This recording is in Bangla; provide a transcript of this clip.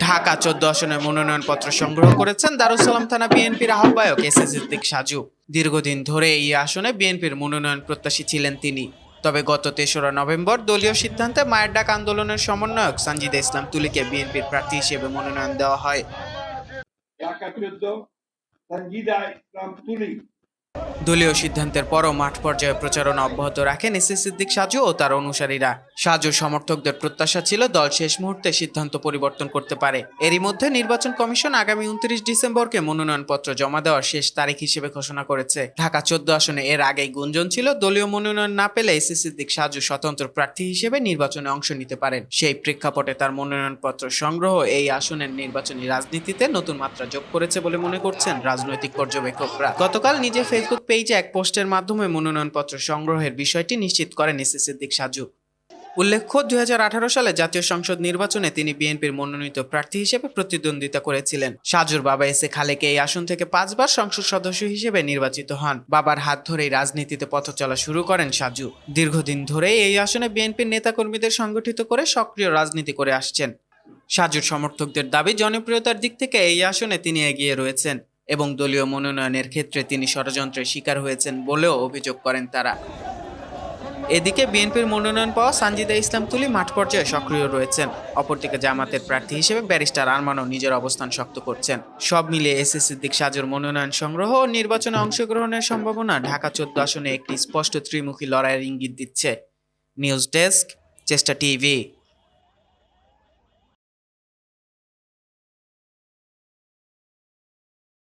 ঢাকা ১৪ আসনে মনোনয়নপত্র সংগ্রহ করেছেন দারুস সালাম থানা বিএনপির আহ্বায়ক এস এ সিদ্দিক সাজু। দীর্ঘদিন ধরে এই আসনে বিএনপির মনোনয়ন প্রত্যাশী ছিলেন তিনি। তবে গত ৩রা নভেম্বর দলীয় সিদ্ধান্তে মায়ের ডাক আন্দোলনের সমন্বয়ক সানজিদা ইসলাম তুলিকে বিএনপির প্রার্থী হিসেবে মনোনয়ন দেওয়া হয়। ঢাকা ১৪ সঞ্জিদা ইসলাম তুলি। দলীয় সিদ্ধান্তের পরও মাঠ পর্যায়ে প্রচারণা অব্যাহত রাখেন এস এ সিদ্দিক সাজু ও তার অনুসারীরা। সাজুর সমর্থকদের প্রত্যাশা ছিল দল শেষ মুহূর্তে সিদ্ধান্ত পরিবর্তন করতে পারে। এরই মধ্যে নির্বাচন কমিশন আগামী ২৯ ডিসেম্বরকে মনোনয়নপত্র জমা দেওয়ার শেষ তারিখ হিসেবে ঘোষণা করেছে। ঢাকা ১৪ আসনে এর আগেই গুঞ্জন ছিল দলীয় মনোনয়ন না পেলে এস এ সিদ্দিক সাজু স্বতন্ত্র প্রার্থী হিসেবে নির্বাচনে অংশ নিতে পারেন। সেই প্রেক্ষাপটে তার মনোনয়নপত্র সংগ্রহ এই আসনের নির্বাচনী রাজনীতিতে নতুন মাত্রা যোগ করেছে বলে মনে করছেন রাজনৈতিক পর্যবেক্ষকরা। গতকাল নিজের ফেসবুক পেজে এক পোস্টের মাধ্যমে মনোনয়নপত্র সংগ্রহের বিষয়টি নিশ্চিত করেন এস এ সিদ্দিক সাজু। উল্লেখ্য, ২০১৮ সালে জাতীয় সংসদ নির্বাচনে তিনি বিএনপির মনোনীত প্রার্থী হিসেবে প্রতিদ্বন্দ্বিতা করেছিলেন। সাজুর বাবা এস এ খালেক এই আসন থেকে ৫ বার সংসদ সদস্য হিসেবে নির্বাচিত হন। বাবার হাত ধরেই রাজনীতিতে পথ চলা শুরু করেন সাজু। দীর্ঘদিন ধরেই এই আসনে বিএনপির নেতাকর্মীদের সংগঠিত করে সক্রিয় রাজনীতি করে আসছেন। সাজুর সমর্থকদের দাবি, জনপ্রিয়তার দিক থেকে এই আসনে তিনি এগিয়ে রয়েছেন এবং দলীয় মনোনয়নের ক্ষেত্রে তিনি ষড়যন্ত্রের শিকার হয়েছেন বলেও অভিযোগ করেন তারা। এদিকে বিএনপির মনোনয়ন পাওয়া সানজিদা ইসলাম তুলি মাঠ পর্যায়ে সক্রিয় রয়েছেন। অপরদিকে জামাতের প্রার্থী হিসেবে ব্যারিস্টার আরমানও নিজের অবস্থান শক্ত করছেন। সব মিলিয়ে এস এ সিদ্দিক সাজুর মনোনয়ন সংগ্রহ ও নির্বাচনে অংশগ্রহণের সম্ভাবনা ঢাকা ১৪ আসনে একটি স্পষ্ট ত্রিমুখী লড়াইয়ের ইঙ্গিত দিচ্ছে। নিউজ ডেস্ক, চেষ্টা টিভি।